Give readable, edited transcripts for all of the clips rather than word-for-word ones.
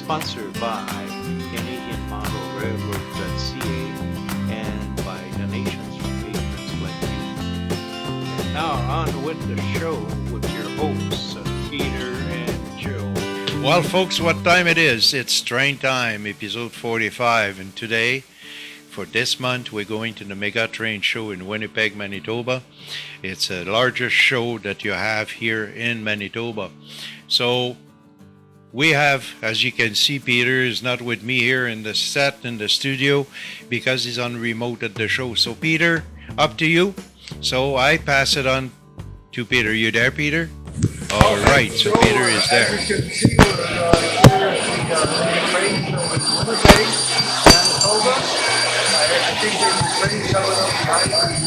sponsored by CanadianModelRailroad.ca and by donations from patrons like you. And now on with the show with your hosts, Peter and Joe. Well, folks, what time it is? It's train time, episode 45, and today, for this month, we're going to the MEGATRAIN show in Winnipeg, Manitoba. It's the largest show that you have here in Manitoba. So we have, as you can see, Peter is not with me here in the set, in the studio, because he's on remote at the show. So Peter, up to you. So I pass it on to Peter. You there, Peter? All right, so Peter is there. As you can see, we're here at the train show in Winnipeg, Manitoba. I think there's a train coming up behind me.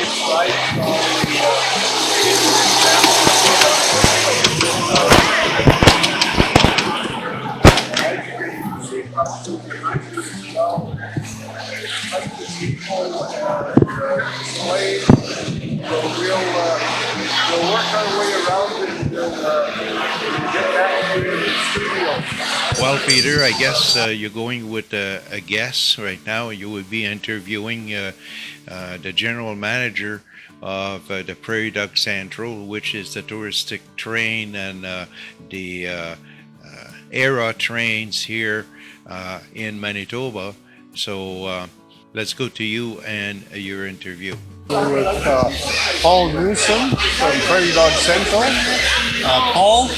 It's right we'll work our way around it and get back to the studio. Well, Peter, I guess you're going with a guest right now. You will be interviewing the general manager of the Prairie Dog Central, which is the touristic train and the era trains here in Manitoba. So let's go to you and your interview. With Paul Newsom from Prairie Dog Central. Paul,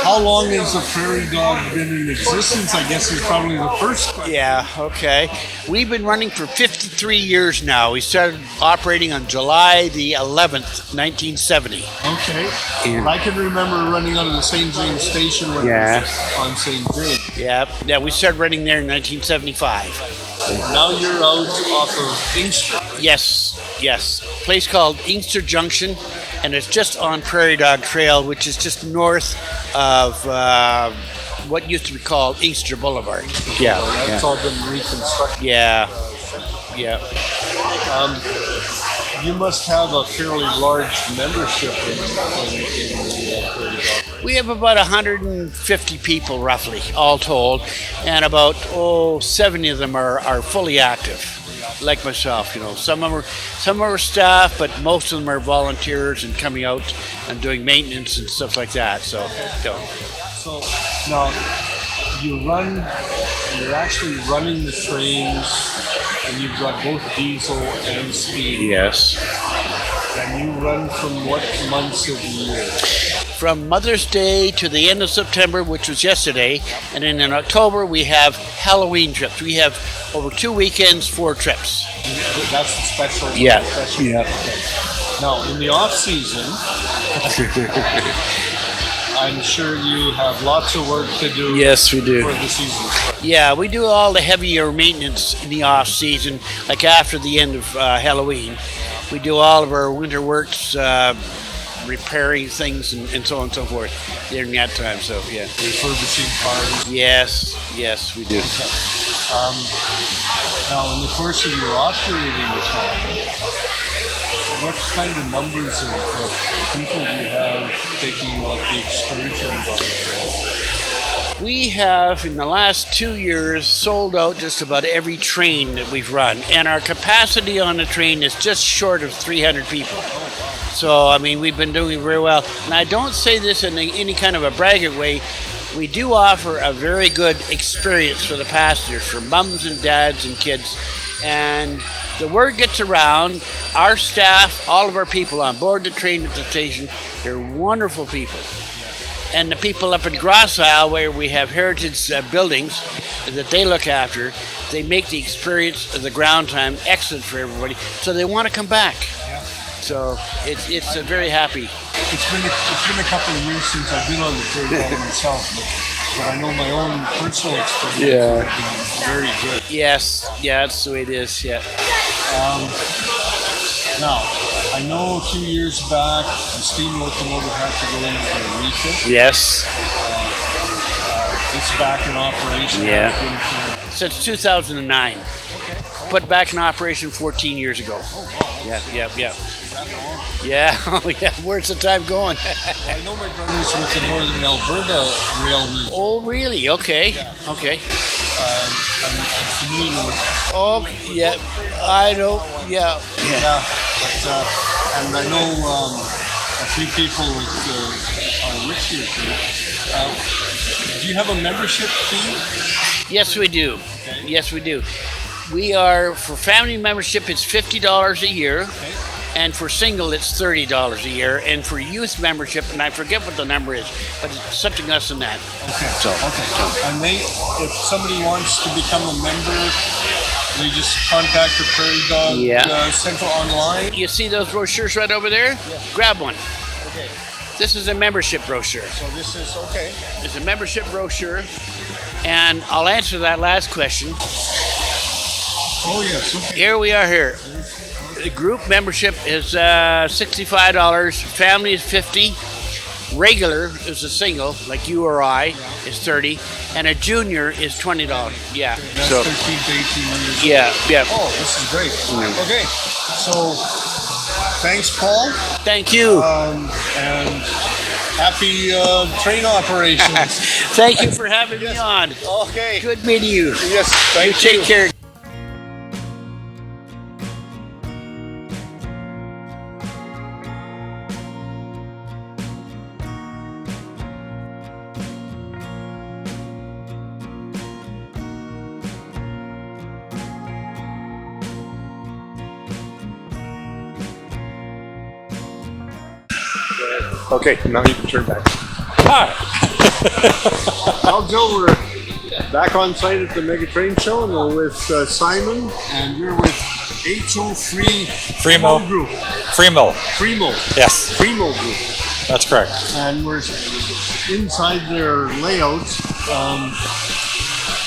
how long has the Prairie Dog been in existence? I guess it's probably the first. Yeah, okay. We've been running for 53 years now. We started operating on July the 11th, 1970. Okay. Yeah. I can remember running out of the St. James station when it was on St. James. Yeah, we started running there in 1975. Now you're out off of Inkster. Yes. Place called Inkster Junction, and it's just on Prairie Dog Trail, which is just north of what used to be called Inkster Boulevard. Yeah. That's all been reconstructed. Yeah. You must have a fairly large membership in the Prairie Dog. We have about 150 people, roughly, all told, and about 70 of them are fully active, like myself. You know, some of them are staff, but most of them are volunteers and coming out and doing maintenance and stuff like that. So now you're actually running the trains, and you've got both diesel and steam. Yes. And you run from what months of the year? From Mother's Day to the end of September, which was yesterday, and then in October we have Halloween trips. We have over 2 weekends, 4 trips. That's the special. Yeah. Okay. Now, in the off season, I'm sure you have lots of work to do. Yes, we do. For the season. Yeah, we do all the heavier maintenance in the off season, like after the end of Halloween. We do all of our winter works, repairing things and so on and so forth during that time. So yeah. Refurbishing cars. Yes, we do. Now, in the course of your operating time, what kind of numbers of people do you have taking the excursions on the trail? We have, in the last 2 years, sold out just about every train that we've run, and our capacity on the train is just short of 300 people. So, I mean, we've been doing very well. And I don't say this in any kind of a braggart way. We do offer a very good experience for the passengers, for mums and dads and kids. And the word gets around. Our staff, all of our people on board the train at the station, they're wonderful people. And the people up in Gross Isle, where we have heritage buildings that they look after, they make the experience of the ground time excellent for everybody. So they want to come back. So it's a very happy. It's been a couple of years since I've been on the Prairie Dog myself, but I know my own personal experience has been very good. Yes, that's the way it is. Yeah. Now, I know a few years back the steam locomotive had to go in for a refit. Yes. It's back in operation. Yeah. Since 2009. Put back in operation 14 years ago. Yeah. Yeah, oh yeah. Where's the time going? I know my brother's with the Northern Alberta Rail. Oh, really? Okay. Okay. I'm familiar with Oh, yeah. I know. Yeah. Yeah, but, and I know a few people that are with you. Do you have a membership fee? Yes, we do. Yes, we do. We are, for family membership, it's $50 a year. Okay. And for single, it's $30 a year. And for youth membership, and I forget what the number is, but it's something less than that. Okay. So, And if somebody wants to become a member, they just contact the Prairie Dog Central online. you see those brochures right over there? Yeah. Grab one. Okay. This is a membership brochure. So this is okay. It's a membership brochure. And I'll answer that last question. Oh yes. Okay. Here we are here. The group membership is $65. Family is $50. Regular is a single, like you or I, is $30, and a junior is $20. Yeah. That's So 13 to 18 years. yeah, yeah. Oh, this is great. Okay. So thanks, Paul. Thank you. And happy train operations. Thank you for having me on. Okay. Good meeting you. Yes. Thank You take care. Okay, now you can turn back. Hi. Well, Joe, we're back on site at the MEGATRAIN show, and we're with Simon, and you're with HO Freeo Group. Freeo. Freemo. Yes, Freemo Group. that's correct. And we're inside their layout.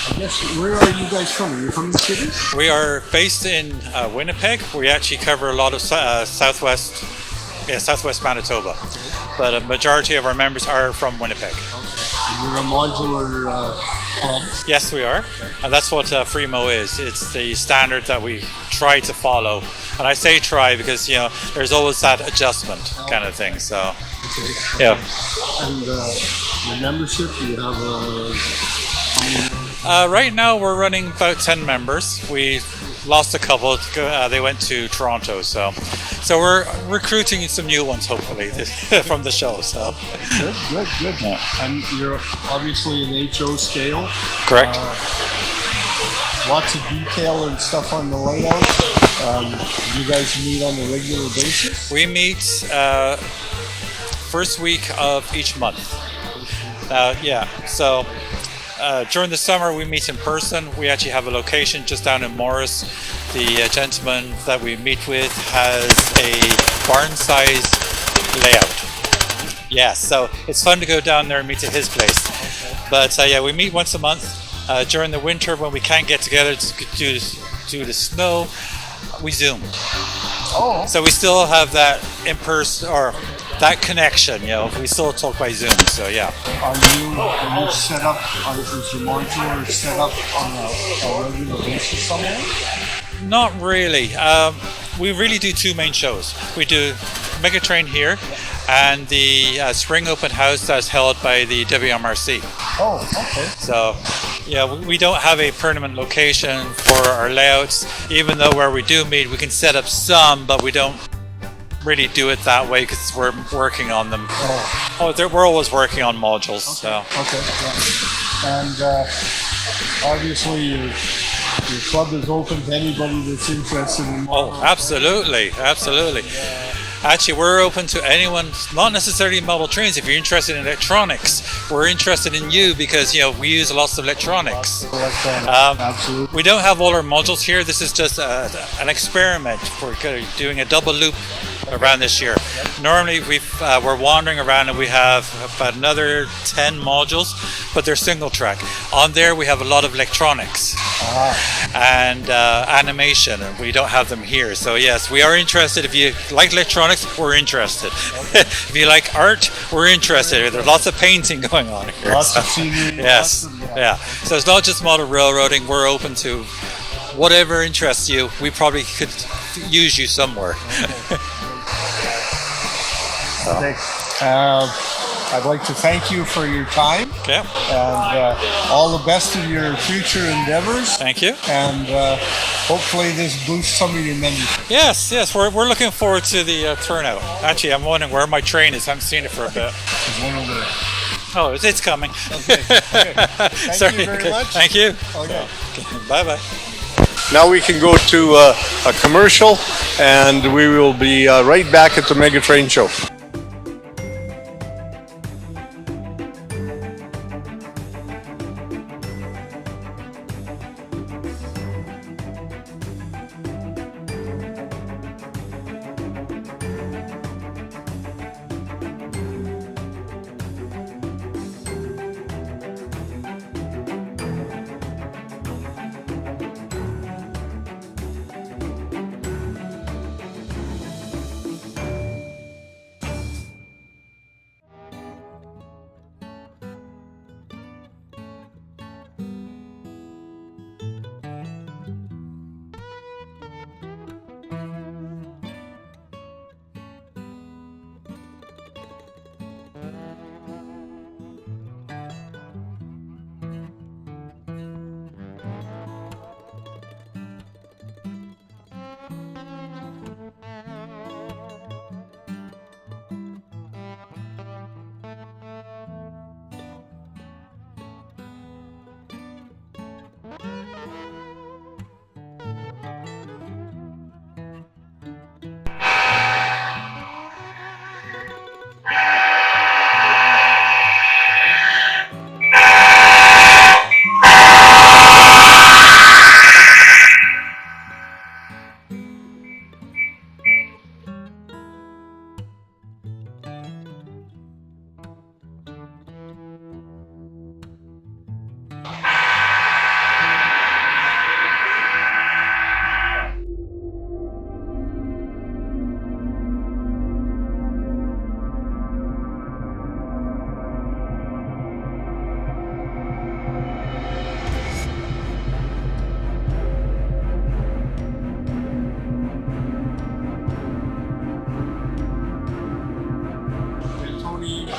I guess, where are you guys from? Are you from the city? We are based in Winnipeg. We actually cover a lot of southwest Manitoba, but a majority of our members are from Winnipeg. And you're a modular club. Yes, we are, and that's what Freemo is. It's the standard that we try to follow, and I say try because there's always that adjustment kind of thing. So Okay. yeah. And your membership, you have Right now we're running about 10 members. We lost a couple. They went to Toronto, so we're recruiting some new ones hopefully from the show. So good. Yeah. And you're obviously an HO scale. Correct. Lots of detail and stuff on the layout. You guys meet on a regular basis? We meet first week of each month. So during the summer we meet in person. We actually have a location just down in Morris. The gentleman that we meet with has a barn-sized layout. Yes, so it's fun to go down there and meet at his place. But we meet once a month. During the winter when we can't get together due to the snow, we Zoom. Oh. So we still have that in-person or that connection, we still talk by Zoom, so yeah. Are you set up, is your modular set up on a regular basis somewhere? Not really. We really do two main shows. We do MEGATRAIN here and the spring open house that's held by the WMRC. Oh, okay. So we don't have a permanent location for our layouts, even though where we do meet we can set up some, but we don't really do it that way because we're working on them. We're always working on modules. Okay. So. Okay. Yeah. And obviously your club is open to anybody that's interested in. Absolutely. Actually, we're open to anyone, not necessarily model trains. If you're interested in electronics, we're interested in you because we use lots of electronics. Absolutely. We don't have all our modules here. This is just an experiment. We're doing a double loop around this year. Normally we're wandering around and we have about another 10 modules, but they're single track. On there we have a lot of electronics and animation, and we don't have them here. So yes, we are interested. If you like electronics, we're interested. If you like art, we're interested. There's lots of painting going on here. Lots of scenery. Yes. Yeah. So it's not just model railroading. We're open to whatever interests you. We probably could use you somewhere. Okay. I'd like to thank you for your time Okay. and all the best in your future endeavors. Thank you. And hopefully this boosts some of your membership. Yes, we're looking forward to the turnout. Actually, I'm wondering where my train is. I haven't seen it for a bit. There's one over there. Oh, it's coming. Okay. Thank you very much. Thank you. Okay. Bye-bye. Now we can go to a commercial, and we will be right back at the MEGATRAIN show.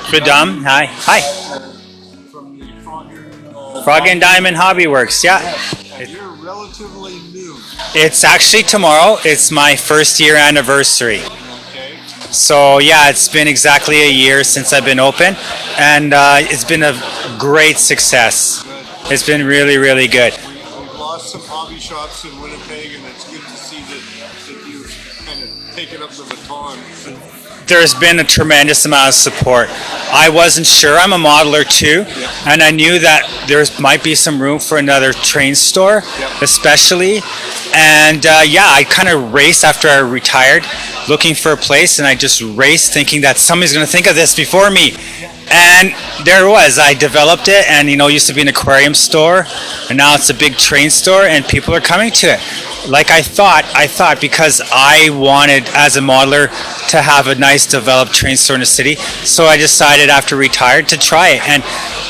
Fridam, hi. Hi. From the Frog and Diamond Hobby Works, yeah. And you're relatively new. It's actually tomorrow. It's my first year anniversary. Okay. So yeah, it's been exactly a year since I've been open, and it's been a great success. It's been really, really good. We've lost some hobby shops in Winnipeg, and it's good to see that you've kind of taken up the baton. There's been a tremendous amount of support. I wasn't sure. I'm a modeler too, and I knew that there might be some room for another train store, especially. And yeah, I kind of raced after I retired, looking for a place, and I just raced thinking that somebody's going to think of this before me. And there it was. I developed it, and it used to be an aquarium store, and now it's a big train store, and people are coming to it. Like I thought because I wanted, as a modeler, to have a nice developed train store in the city. So I decided after retired to try it, and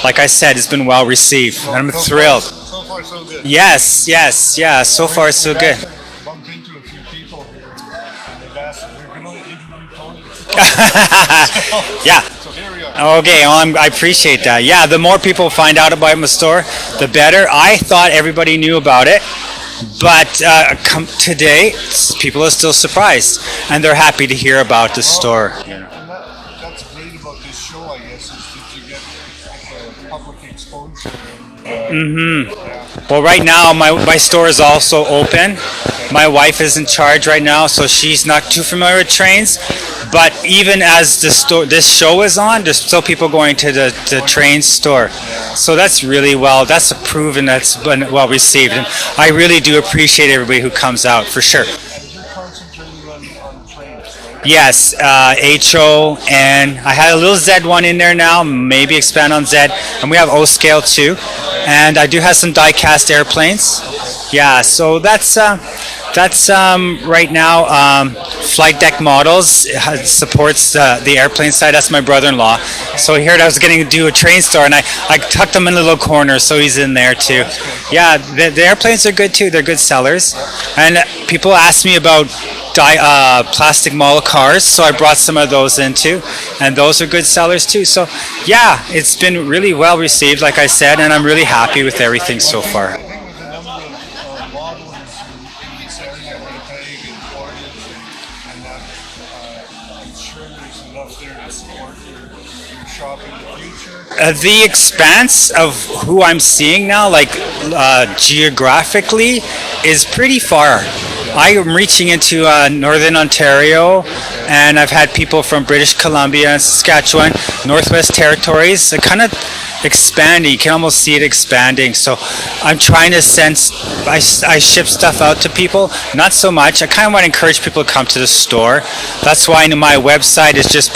like I said, it's been well received, and I'm thrilled. So far, so good. Yes, yeah. So far, so good. Bumped into a few people here, and they've asked if they're going to interview Tony. Yeah. So here we are. Okay, well, I appreciate that. Yeah, the more people find out about my store, the better. I thought everybody knew about it, but today, people are still surprised, and they're happy to hear about the store. And that's great about this show, I guess, is that you get public exposure. Well, right now, my store is also open. My wife is in charge right now, so she's not too familiar with trains. But even as this show is on, there's still people going to the train store. So that's really that's proven, that's been well received. And I really do appreciate everybody who comes out, for sure. And you're concentrating on trains, right? Yes, HO, and I had a little Z1 in there now, maybe expand on Z, and we have O scale too. And I do have some die-cast airplanes. Yeah, so that's right now. Flight Deck Models supports the airplane side. That's my brother-in-law. So here I was getting to do a train store, and I tucked him in a little corner, so he's in there too. Yeah, the airplanes are good too. They're good sellers. And people ask me about plastic model cars, so I brought some of those in too, and those are good sellers too. So yeah, it's been really well received, like I said, and I'm really happy with everything so far. I think with the number of modelers in this area, Winnipeg and Florida, and that, I'm sure there's enough there to support your shop in the future. The expanse of who I'm seeing now, like geographically, is pretty far. I am reaching into Northern Ontario, and I've had people from British Columbia, Saskatchewan, Northwest Territories. It kind of expanding. You can almost see it expanding. So I'm trying to sense. I ship stuff out to people. Not so much. I kind of want to encourage people to come to the store. That's why my website is just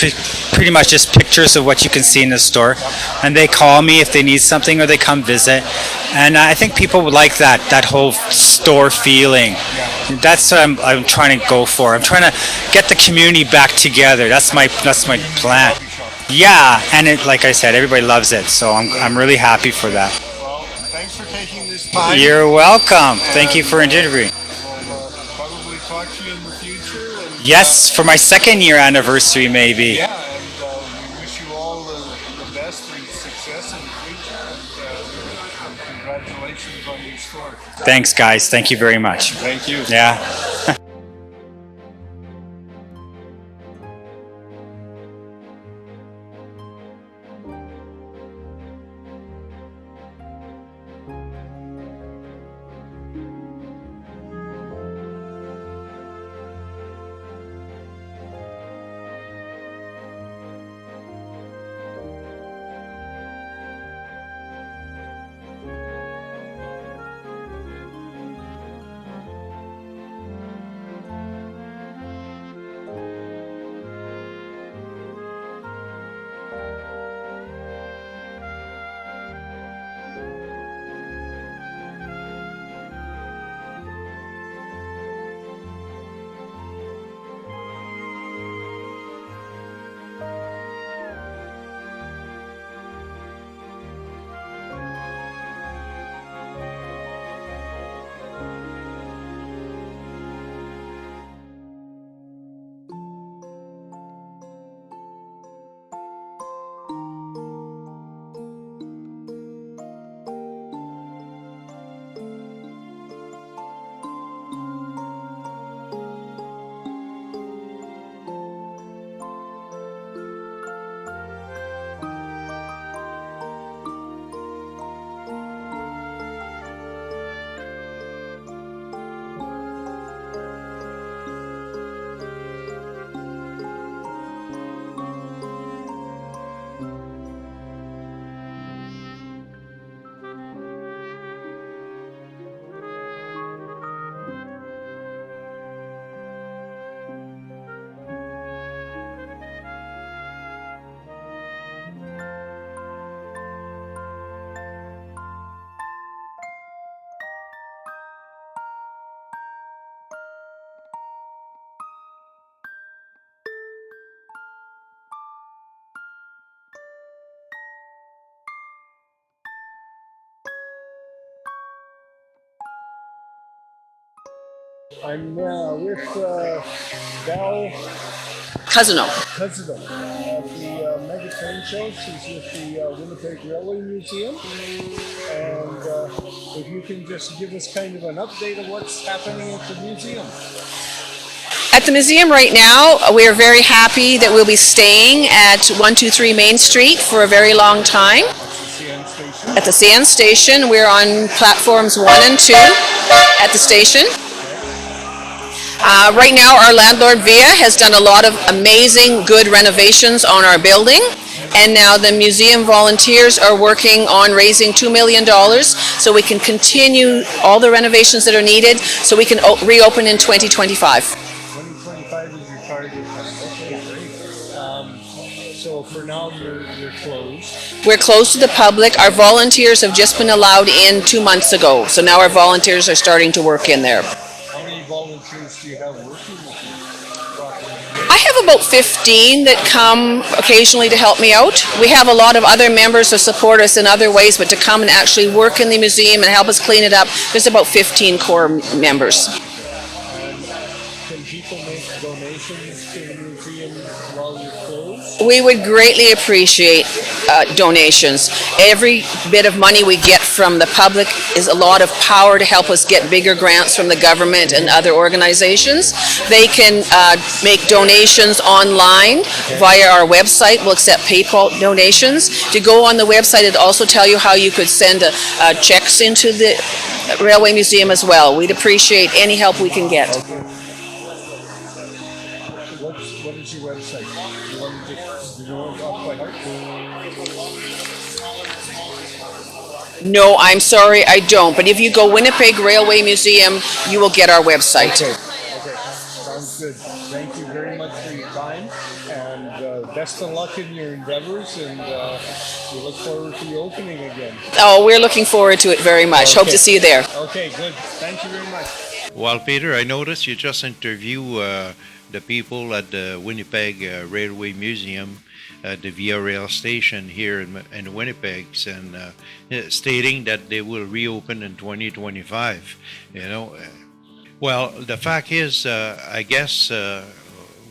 pretty much just pictures of what you can see in the store, and they call me if they need something or they come visit. And I think people would like that whole store feeling. That's what I'm trying to go for. I'm trying to get the community back together. That's my plan. Yeah, and like I said, everybody loves it, so I'm really happy for that. Well, thanks for taking this time. You're welcome. Thank you for interviewing. We'll probably talk to you in the future. And, Yes, for my second year anniversary, maybe. yeah, and we wish you all the best and success in the future. And congratulations on your store. Thanks, guys. Thank you very much. Thank you. Yeah. I'm with Val Cousino. President at the MEGATRAIN show. She's with the Winnipeg Railway Museum. And if you can just give us kind of an update of what's happening at the museum. At the museum right now, we are very happy that we'll be staying at 123 Main Street for a very long time. CN station. At the CN station, we're on platforms 1 and 2 at the station. Right now, our landlord Via has done a lot of amazing, good renovations on our building. And now the museum volunteers are working on raising $2 million so we can continue all the renovations that are needed so we can reopen in 2025. 2025 is your target. Okay, great. So for now, you're closed. We're closed to the public. Our volunteers have just been allowed in 2 months ago. So now our volunteers are starting to work in there. How many volunteers do you have working with you? I have about 15 that come occasionally to help me out. We have a lot of other members who support us in other ways, but to come and actually work in the museum and help us clean it up, there's about 15 core members. Can people make We would greatly appreciate donations. Every bit of money we get from the public is a lot of power to help us get bigger grants from the government and other organizations. They can make donations online via our website. We'll accept PayPal donations. To go on the website, it'd also tell you how you could send checks into the Railway Museum as well. We'd appreciate any help we can get. What is your website? Do you know it off by heart? No, I'm sorry, I don't. But if you go Winnipeg Railway Museum, you will get our website. Okay. Sounds good. Thank you very much for your time, and best of luck in your endeavors, and we look forward to you opening again. Oh, we're looking forward to it very much. Hope to see you there. Okay, good. Thank you very much. Well, Peter, I noticed you just interviewed the people at the Winnipeg Railway Museum at the Via Rail station here in Winnipeg, and stating that they will reopen in 2025. Well, the fact is, I guess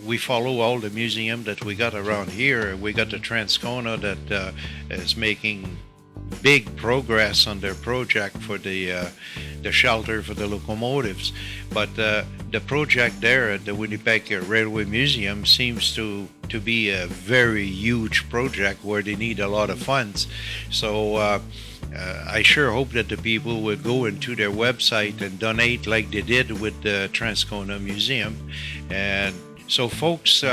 we follow all the museum that we got around here. We got the Transcona that is making big progress on their project for the shelter for the locomotives, but the project there at the Winnipeg Railway Museum seems to be a very huge project where they need a lot of funds. So I sure hope that the people will go into their website and donate like they did with the Transcona Museum. And so folks,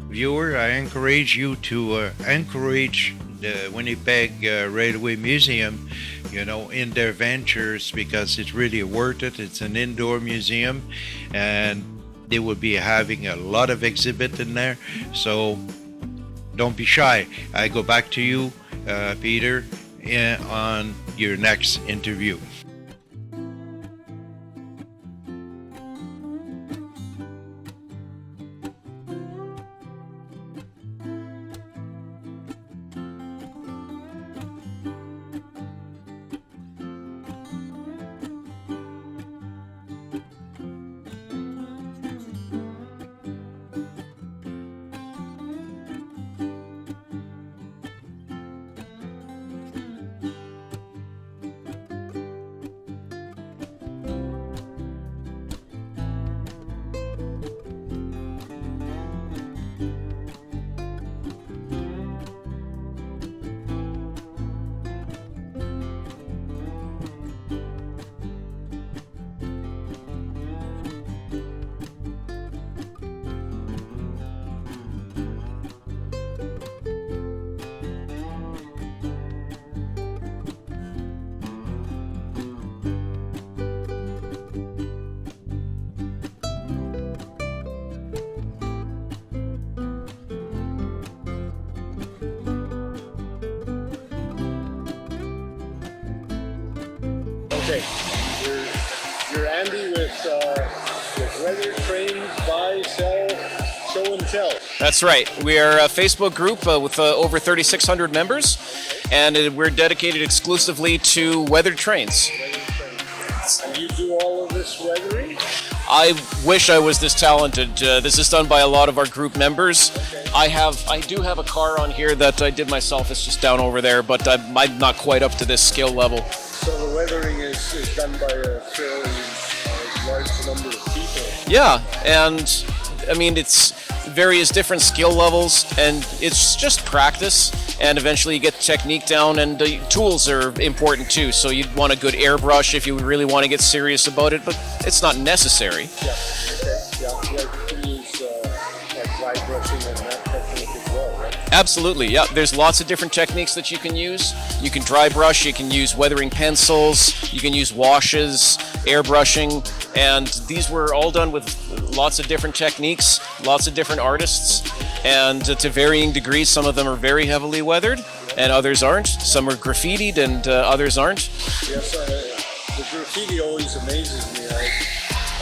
viewer, I encourage you to encourage the Winnipeg Railway Museum, in their ventures, because it's really worth it. It's an indoor museum, and they will be having a lot of exhibit in there. So don't be shy. I go back to you, Peter, on your next interview. Okay, you're Andy with Weather Trains, Buy, Sell, Show and Tell. That's right. We are a Facebook group with over 3,600 members, and we're dedicated exclusively to weathered trains. And you do all of this weathering? I wish I was this talented. This is done by a lot of our group members. Okay. I do have a car on here that I did myself. It's just down over there, but I'm not quite up to this skill level. So the weathering is done by a fairly large number of people. Yeah, and I mean, it's various different skill levels, and it's just practice, and eventually you get the technique down, and the tools are important too. So you'd want a good airbrush if you really want to get serious about it, but it's not necessary. Yeah, okay, yeah. You can use like dry brushing and that technique as well, right? Absolutely, yeah. There's lots of different techniques that you can use. You can dry brush, you can use weathering pencils, you can use washes, airbrushing, and these were all done with lots of different techniques, lots of different artists, and to varying degrees. Some of them are very heavily weathered, and others aren't. Some are graffitied, and others aren't. Yes, the graffiti always amazes me.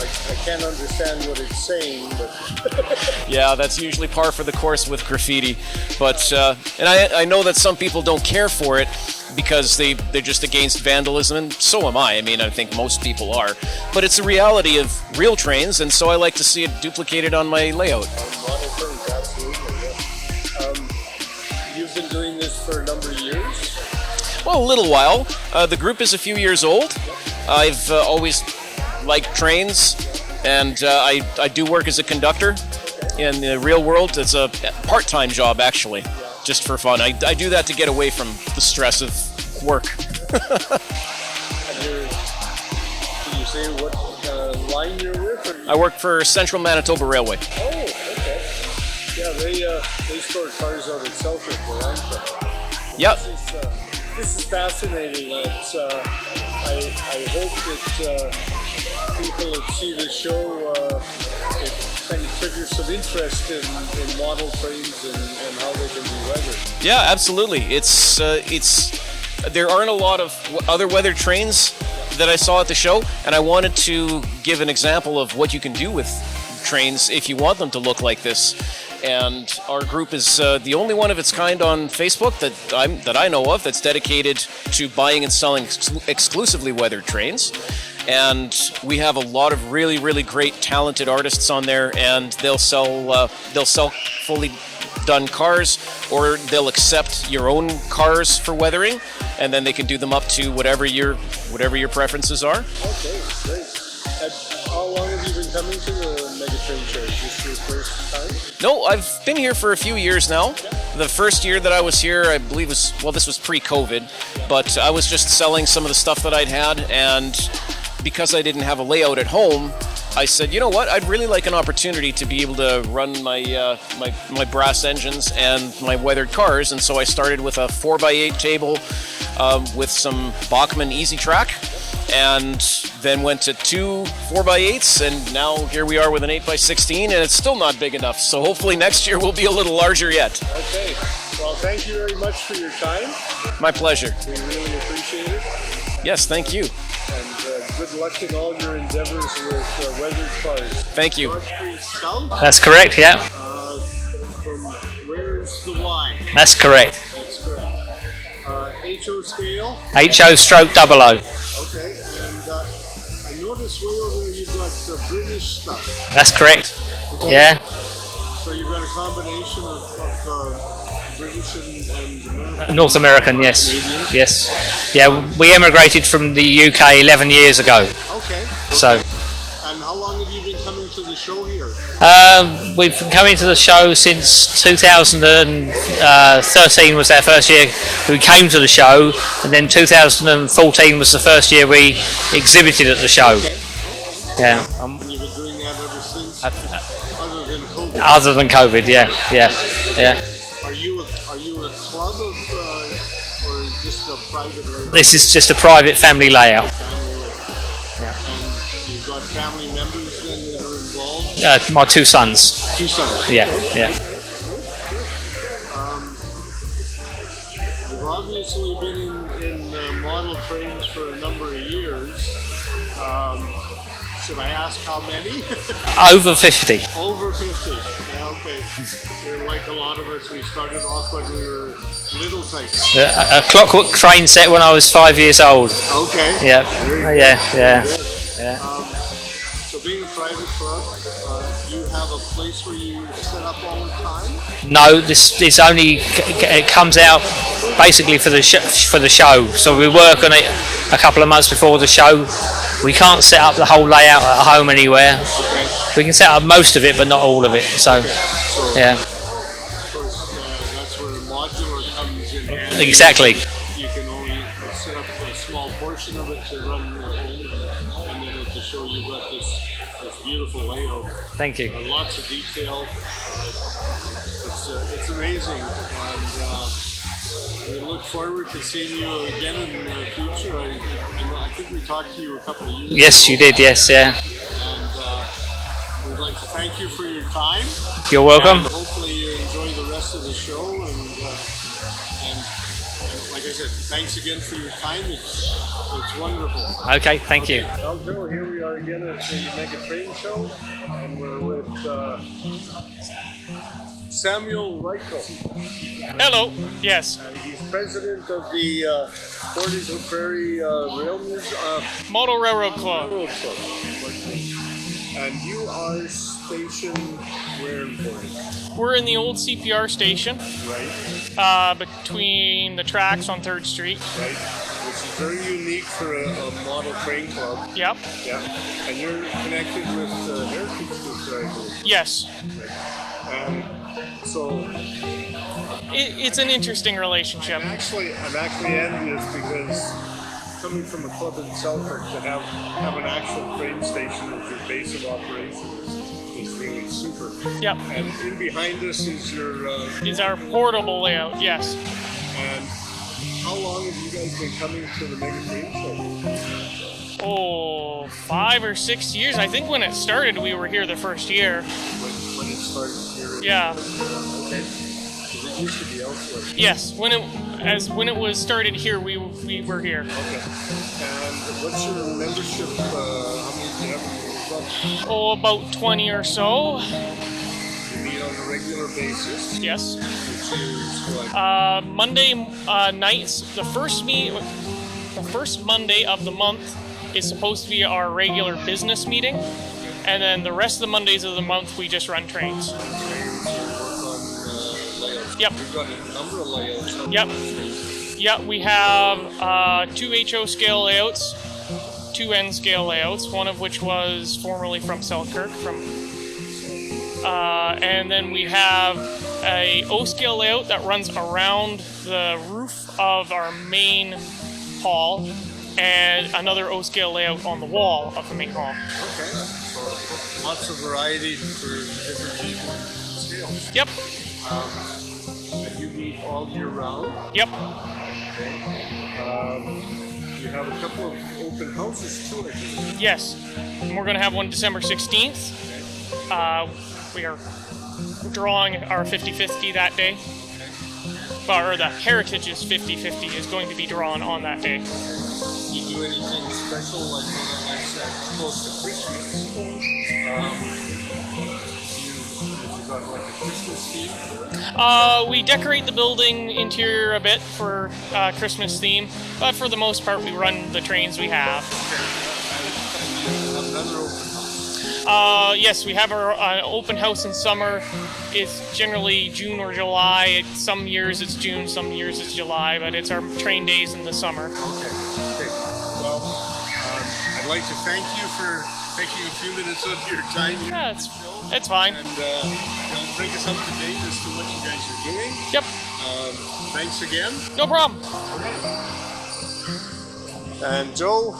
I can't understand what it's saying, but Yeah, that's usually par for the course with graffiti. But and I know that some people don't care for it because they're just against vandalism, and so am I. I mean, I think most people are. But it's a reality of real trains, and so I like to see it duplicated on my layout. model things, absolutely. Yeah. you've been doing this for a number of years? Well, a little while. The group is a few years old. I've always liked trains, and I do work as a conductor in the real world. It's a part-time job, actually, just for fun. I do that to get away from the stress of work. Can you say what line you're with? I work for Central Manitoba Railway. Oh, okay. Yeah, they store cars out in Selkirk, where I'm from. Yep. This is fascinating. I hope that people that see the show it kind of triggers some interest in model trains and how they can be weathered. Yeah, absolutely. There aren't a lot of other weather trains that I saw at the show, and I wanted to give an example of what you can do with trains if you want them to look like this. And our group is the only one of its kind on Facebook that I know of that's dedicated to buying and selling exclusively weathered trains. And we have a lot of really, really great, talented artists on there, and they'll sell fully done cars, or they'll accept your own cars for weathering, and then they can do them up to whatever your preferences are. Okay, great. And how long have you been coming to the MEGATRAIN show? Is this your first time? No, I've been here for a few years now. The first year that I was here, I believe this was pre-COVID, but I was just selling some of the stuff that I'd had, and because I didn't have a layout at home, I said, you know what, I'd really like an opportunity to be able to run my my brass engines and my weathered cars, and so I started with a 4x8 table with some Bachmann Easy Track, and then went to 2 4x8s, and now here we are with an 8x16, and it's still not big enough, so hopefully next year we'll be a little larger yet. Okay, well, thank you very much for your time. My pleasure. We really appreciate it. Yes, thank you. And good luck in all your endeavors with weathered cars. Thank you. That's correct, yeah. From where's the Y? That's correct. That's correct. HO scale? HO/00. Okay, and I noticed way over there you've got British stuff. That's correct. Okay. Yeah. So you've got a combination of British and American? North American, yes. Canadian? Yes. Yeah, we emigrated from the UK 11 years ago. Okay. So And how long have you been coming to the show here? we've been coming to the show since 2013 was our first year we came to the show, and then 2014 was the first year we exhibited at the show. Okay. Yeah. And you've been doing that ever since? Other than COVID? Other than COVID, yeah. Are you a club of, or just a private layout? This is just a private family layout. Family layout. Yeah. And you've got family members then that are involved? My 2 sons. 2 sons. Yeah. You've obviously been in model trains for a number of years. Should I ask how many? Over 50. Over 50. Yeah, okay. You're like a lot of us. We started off when we were little types. A clockwork train set when I was 5 years old. Okay. Yeah. Yeah. So being a private club, do you have a place where you set up all the time? No, this only it comes out basically for the show. So we work on it a couple of months before the show. We can't set up the whole layout at home anywhere. Okay. We can set up most of it, but not all of it. So, yeah. Of course, that's where modular comes in handy. Exactly. You can only set up a small portion of it to run at home, and then at the show you've got this beautiful layout. Thank you. Lots of detail. It's amazing, and we look forward to seeing you again in the future. I think we talked to you a couple of years ago. Yes, you did. Yes, yeah. And we'd like to thank you for your time. You're welcome. And hopefully you enjoy the rest of the show. And like I said, thanks again for your time. It's wonderful. Okay, thank you. Well, Joe, here we are again at the MEGATRAIN show, and we're with Samuel Reichel. Hello. Yes. He's president of the Prairie Rail Model Railroad Club. Railroad Club. And you are station where in Portage? We're in the old CPR station Right, between the tracks on 3rd Street. right. Which is very unique for a model train club. Yep. Yeah. And you're connected with Heritage Group, I believe. Yes. So It's an interesting relationship. I'm actually envious because coming from a club in Selkirk to have an actual train station as your base of operations is really super. Yep. And in behind us is your Is our portable layout, yes. and how long have you guys been coming to the MEGATRAIN show? Oh, 5 or 6 years. I think when it started, we were here the first year. When it started here? Yeah. Okay. Because it used to be elsewhere. Yes. When it was started here, we were here. Okay. And what's your membership? How many do you have in the club? Oh, about 20 or so. You meet on a regular basis? Yes. Which is what? Monday nights. The first Monday of the month is supposed to be our regular business meeting, and then the rest of the Mondays of the month we just run trains. Trains and work on layouts. Yep. We've got a number of layouts. Yep. Yeah, we have 2 HO scale layouts, 2 N scale layouts, one of which was formerly from Selkirk. And then we have a O scale layout that runs around the roof of our main hall, and another O scale layout on the wall of the main hall. Okay. So lots of variety for different people and scales. Yep. And you meet all year round. Yep. You have a couple of open houses too, I think. Yes. And we're going to have one December 16th. We are drawing our 50-50 that day. Or the Heritage's 50-50 is going to be drawn on that day. You do anything special like close to Christmas? You got like a Christmas theme? We decorate the building interior a bit for Christmas theme, but for the most part we run the trains we have. Another open house. Yes, we have our open house in summer. It's generally June or July. Some years it's June, some years it's July, but it's our train days in the summer. Okay. Well, I'd like to thank you for taking a few minutes of your time. Yeah, it's fine. And bring us up to date as to what you guys are doing. Yep. Thanks again. No problem. And Joe,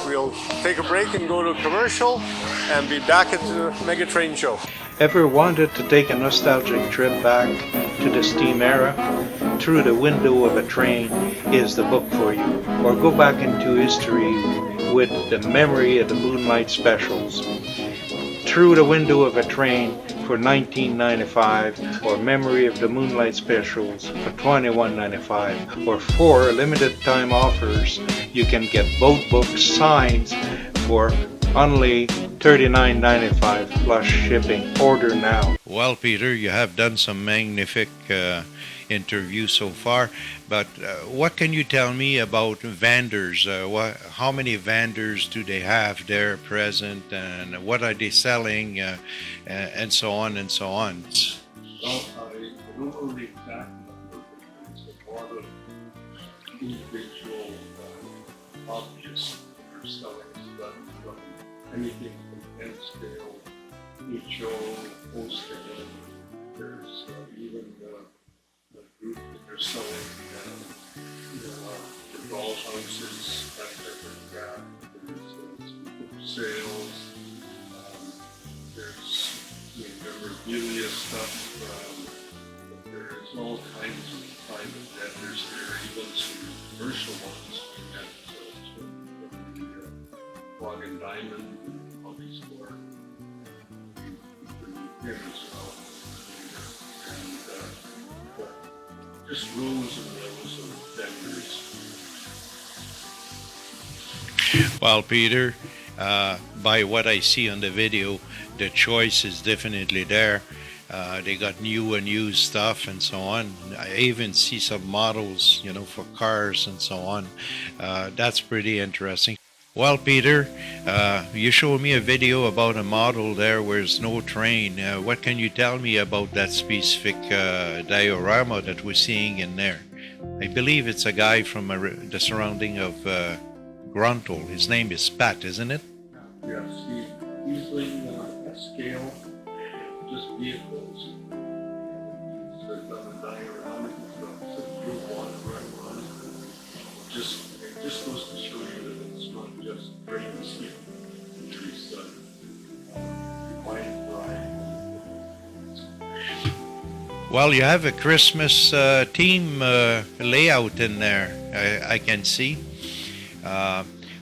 we'll take a break and go to a commercial and be back at the MEGATRAIN show. Ever wanted to take a nostalgic trip back to the steam era? Through the Window of a Train is the book for you. Or go back into history with the Memory of the Moonlight specials. Through the Window of a Train for $19.95, or Memory of the Moonlight specials for $21.95, or 4 limited time offers. You can get both books signed for only $39.95 plus shipping. Order now. Well, Peter, you have done some magnific interviews so far, but what can you tell me about vendors? How many vendors do they have there present, and what are they selling, and so on and so on? Well, I don't know the exact number, but it's a lot of individual objects that are selling stuff from anything from N scale, HO, O scale. There's even the group that they're selling, the doll houses, that type of crap. There's sales. There's memorabilia stuff. There's all kinds of private vendors there, even some commercial ones. Fog and Diamond, Hobby Store, as well. And just rows and rows of vendors. Well, Peter, by what I see on the video, the choice is definitely there. They got new and used stuff and so on. I even see some models, for cars and so on. That's pretty interesting. Well, Peter, you showed me a video about a model there where there's no train. What can you tell me about that specific diorama that we're seeing in there? I believe it's a guy from the surrounding of Gruntle. His name is Pat, isn't it? Yes, he's using a scale, just vehicles. So it's on a diorama, it's a blue one right on it. It just goes to show you that it's not just trains here. There's a wide variety. Well, you have a Christmas theme layout in there, I can see.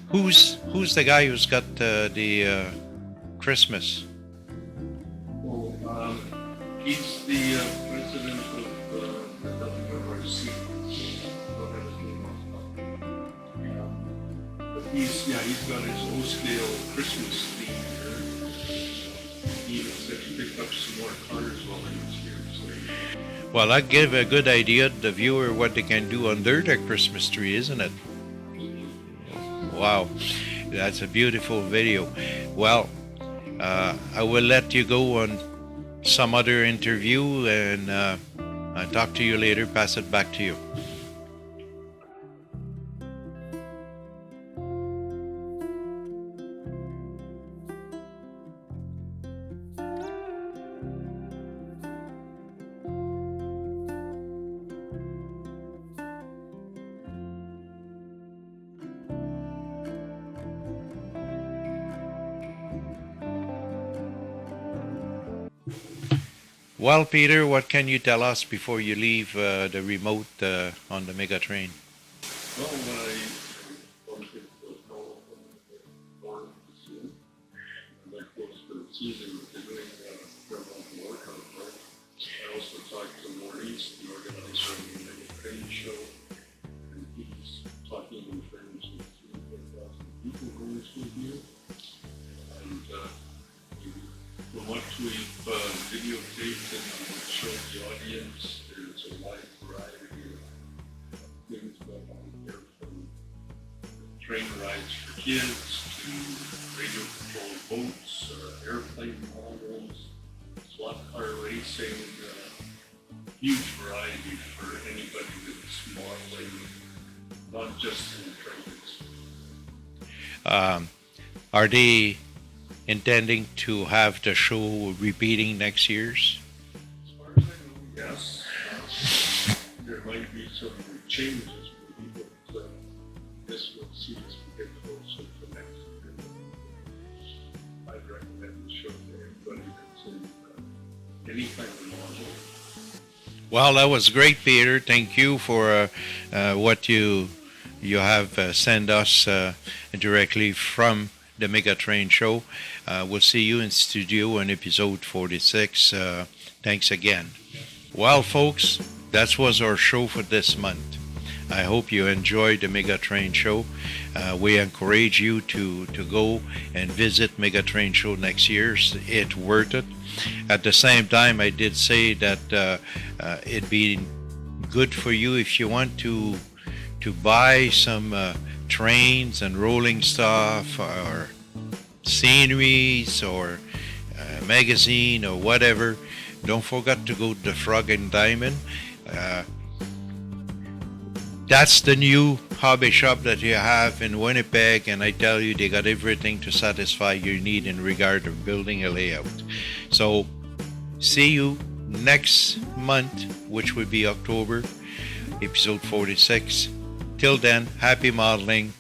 Who's the guy who's got the Christmas? Well, he's the president of the WRC. Don't have his name off the top. But he's got his O-scale Christmas theme here. He even said he picked up some more cars while he was here. So. Well, that give a good idea to the viewer what they can do under the Christmas tree, isn't it? Wow, that's a beautiful video. Well, I will let you go on some other interview and I'll talk to you later. Pass it back to you. Well, Peter, what can you tell us before you leave the remote on the MEGATRAIN? Well, I don't think there's no more soon. Like close to the season, they're doing a work on it. I also talked to Maurice, the organizer of the MEGATRAIN show, and he's talking in terms of 3,000 people going through here. And from what we've videotaped and showed the audience, there's a wide variety of things going on here, from train rides for kids to radio-controlled boats, airplane models, slot car racing, huge variety for anybody that's modeling, not just in trains. Are they intending to have the show repeating next year's? As far as I know, yes. There might be some changes, maybe, but this will see as we get closer to next year. I'd recommend the show to everybody that's in any kind of model. Well, that was great, Peter. Thank you for what you have sent us directly from the MEGATRAIN show. We'll see you in studio in episode 46. Thanks again. Well, folks, that was our show for this month. I hope you enjoyed the MEGATRAIN show. We encourage you to go and visit MEGATRAIN show next year. It's worth it. At the same time, I did say that it'd be good for you if you want to buy some trains and rolling stuff or sceneries or magazine or whatever. Don't forget to go to the Frog and Diamond. That's the new hobby shop that you have in Winnipeg, and I tell you, they got everything to satisfy your need in regard to building a layout. So see you next month, which will be October, episode 46. Till then, happy modeling.